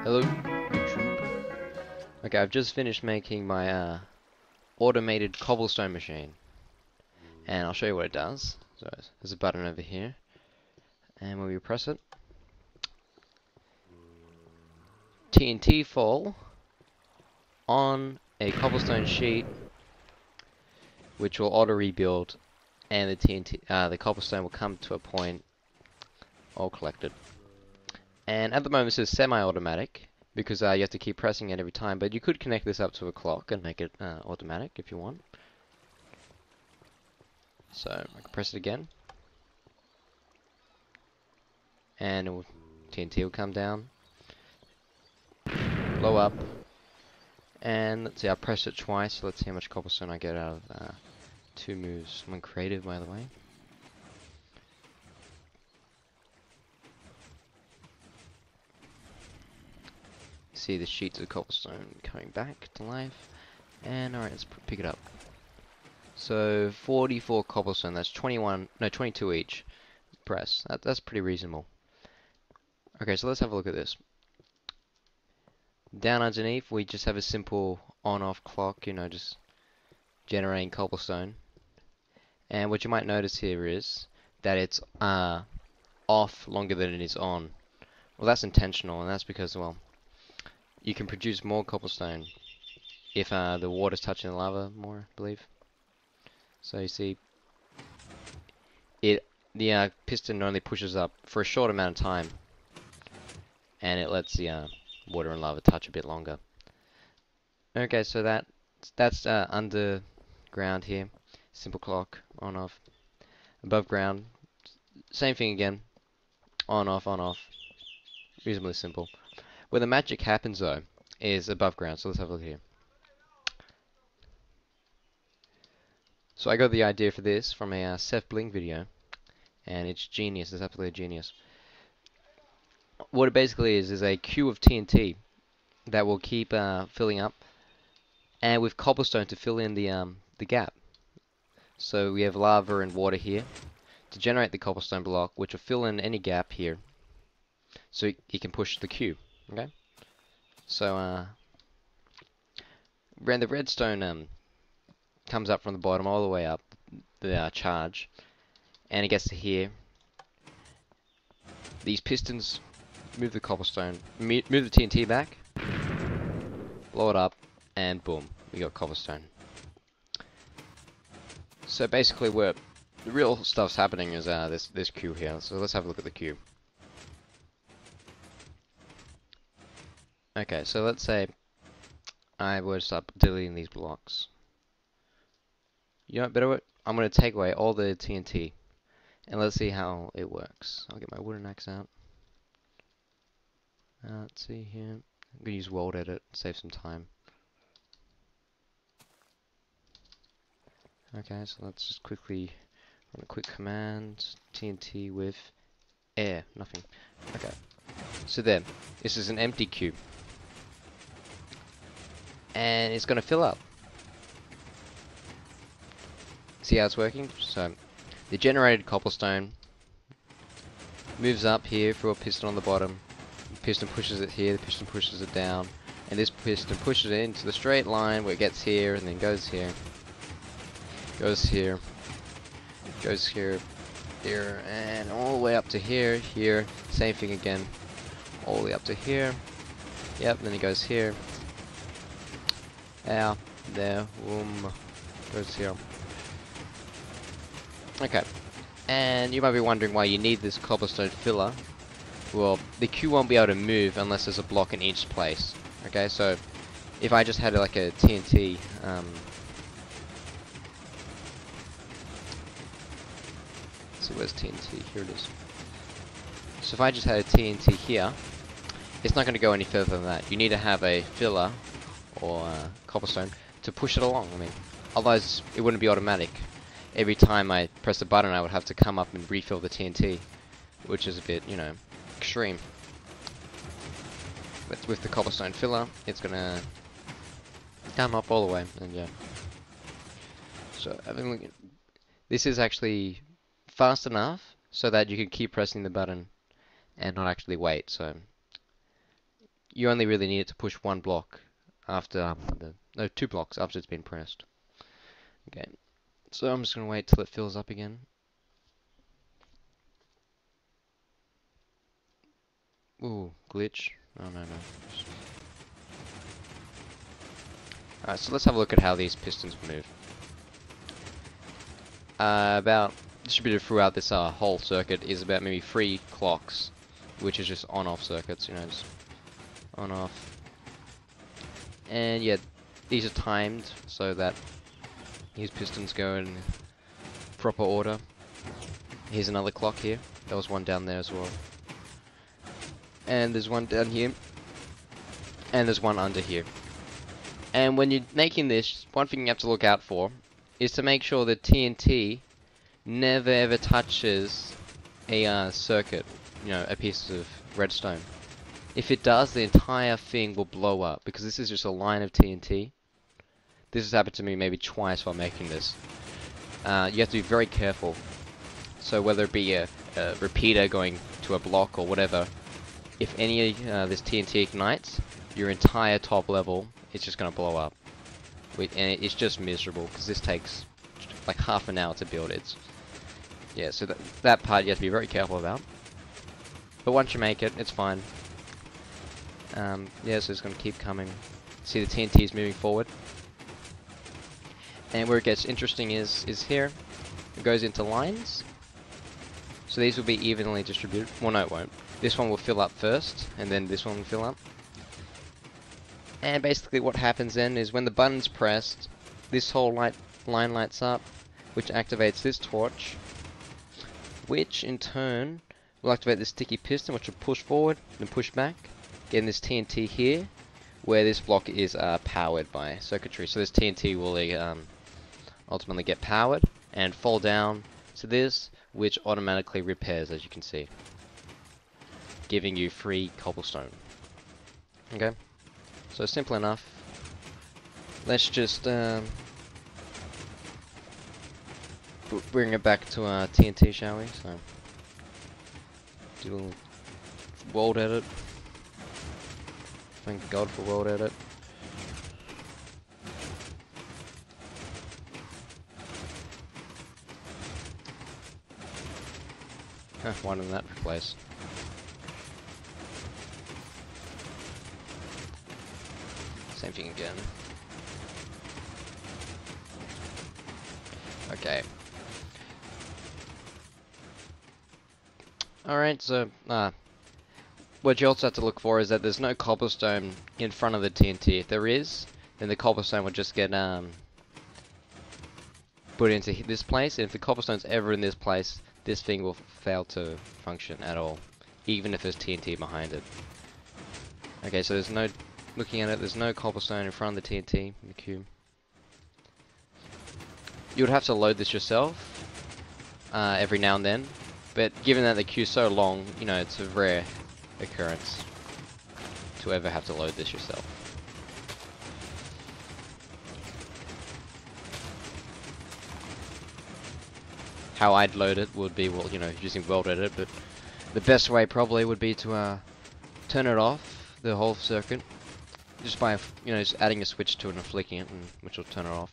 Hello, YouTube. Okay, I've just finished making my automated cobblestone machine, and I'll show you what it does. So there's a button over here, and when we press it, TNT fall on a cobblestone sheet, which will auto rebuild, and the cobblestone will come to a point all collected. And at the moment, this is semi-automatic because you have to keep pressing it every time. But you could connect this up to a clock and make it automatic if you want. So I can press it again, and TNT will come down, blow up, and let's see, I pressed it twice, so let's see how much cobblestone I get out of 2 moves. I'm creative, by the way. See the sheets of cobblestone coming back to life, and alright, let's pick it up. So 44 cobblestone, that's 22 each. Press. That's pretty reasonable. Okay, so let's have a look at this. Down underneath, we just have a simple on-off clock, you know, just generating cobblestone. And what you might notice here is that it's off longer than it is on. Well, that's intentional, and that's because, well, you can produce more cobblestone if the water's touching the lava more, I believe. So you see, the piston only pushes up for a short amount of time, and it lets the water and lava touch a bit longer. Okay, so that's underground here. Simple clock, on off. Above ground, same thing again. On off, on off. Reasonably simple. Where the magic happens though is above ground. So let's have a look here. So I got the idea for this from a Seth Bling video, and it's genius. It's absolutely genius. What it basically is a queue of TNT that will keep filling up, and with cobblestone to fill in the gap. So we have lava and water here to generate the cobblestone block, which will fill in any gap here, so you can push the queue. Okay. So the redstone comes up from the bottom all the way up the charge, and it gets to here. These pistons move the cobblestone, move the TNT back, blow it up, and boom, we got cobblestone. So basically, where the real stuff's happening is this queue here. So let's have a look at the queue. Okay, so let's say I were to start deleting these blocks. You know what, better what? I'm going to take away all the TNT, and let's see how it works. I'll get my wooden axe out. Let's see here. I'm going to use world edit, save some time. Okay, so let's just quickly run a quick command. TNT with air, nothing. Okay, so there. This is an empty cube, and it's going to fill up. See how it's working? So the generated cobblestone moves up here through a piston on the bottom. The piston pushes it here, the piston pushes it down, and this piston pushes it into the straight line where it gets here and then goes here. Goes here. Goes here. Here, and all the way up to here, here. Same thing again. All the way up to here. Yep, then it goes here. There, there, boom. Goes here. Okay, and you might be wondering why you need this cobblestone filler. Well, the queue won't be able to move unless there's a block in each place. Okay, so if I just had like a TNT, let's see, where's TNT? Here it is. So if I just had a TNT here, it's not going to go any further than that. You need to have a filler or cobblestone to push it along. I mean, otherwise it wouldn't be automatic. Every time I press a button, I would have to come up and refill the TNT, which is a bit, you know, extreme. But with the cobblestone filler, it's gonna come up all the way, and yeah. So this is actually fast enough so that you can keep pressing the button and not actually wait. So you only really need it to push one block after no, 2 blocks after it's been pressed. Okay, so I'm just gonna wait till it fills up again. Ooh, glitch. Oh no. Alright, so let's have a look at how these pistons move. About distributed throughout this whole circuit is about maybe 3 clocks, which is just on-off circuits, you know, just on-off. And yeah, these are timed so that these pistons go in proper order. Here's another clock here. There was one down there as well. And there's one down here. And there's one under here. And when you're making this, one thing you have to look out for is to make sure that TNT never ever touches a circuit, you know, a piece of redstone. If it does, the entire thing will blow up, because this is just a line of TNT. This has happened to me maybe twice while making this. You have to be very careful. So whether it be a repeater going to a block or whatever, if any of this TNT ignites, your entire top level is just going to blow up. And it's just miserable, because this takes like half an hour to build it. Yeah, so that part you have to be very careful about. But once you make it, it's fine. Yeah, so it's going to keep coming. See the TNT is moving forward. And where it gets interesting is here. It goes into lines. So these will be evenly distributed. Well, no, it won't. This one will fill up first, and then this one will fill up. And basically what happens then is when the button's pressed, this whole line lights up, which activates this torch, which in turn will activate the sticky piston, which will push forward and push back, getting this TNT here, where this block is powered by circuitry. So this TNT will ultimately get powered and fall down to this, which automatically repairs, as you can see, giving you free cobblestone. Okay, so simple enough. Let's just bring it back to TNT, shall we? So do a little world edit. Thank God for world edit. Why didn't that replace? Same thing again. Okay. Alright, so what you also have to look for is that there's no cobblestone in front of the TNT. If there is, then the cobblestone would just get put into this place, and if the cobblestone's ever in this place, this thing will fail to function at all, even if there's TNT behind it. Okay, so there's no, looking at it, there's no cobblestone in front of the TNT in the cube. You would have to load this yourself every now and then, but given that the queue's so long, you know, it's a rare occurrence to ever have to load this yourself. How I'd load it would be, well, you know, using world edit, but the best way probably would be to turn it off, the whole circuit, just by, you know, just adding a switch to it and flicking it, and which will turn it off,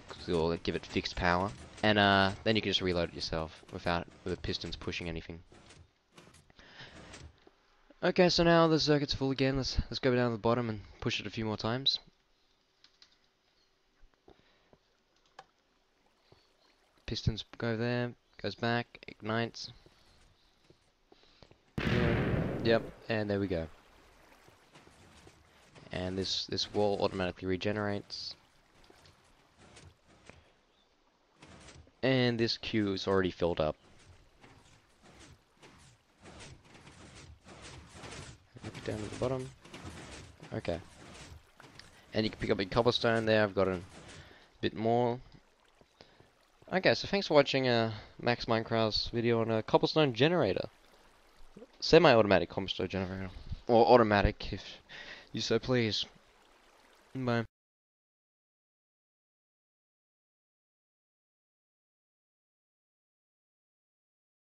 because it'll give it fixed power, and then you can just reload it yourself without the pistons pushing anything. Okay, so now the circuit's full again. Let's go down to the bottom and push it a few more times. Pistons go there, goes back, ignites. Yep, and there we go. And this wall automatically regenerates. And this queue is already filled up. Look down at the bottom. Okay. And you can pick up a cobblestone there. I've got a bit more. Okay, so thanks for watching Max Minecraft's video on a cobblestone generator. Semi-automatic cobblestone generator. Or automatic, if you so please. Bye.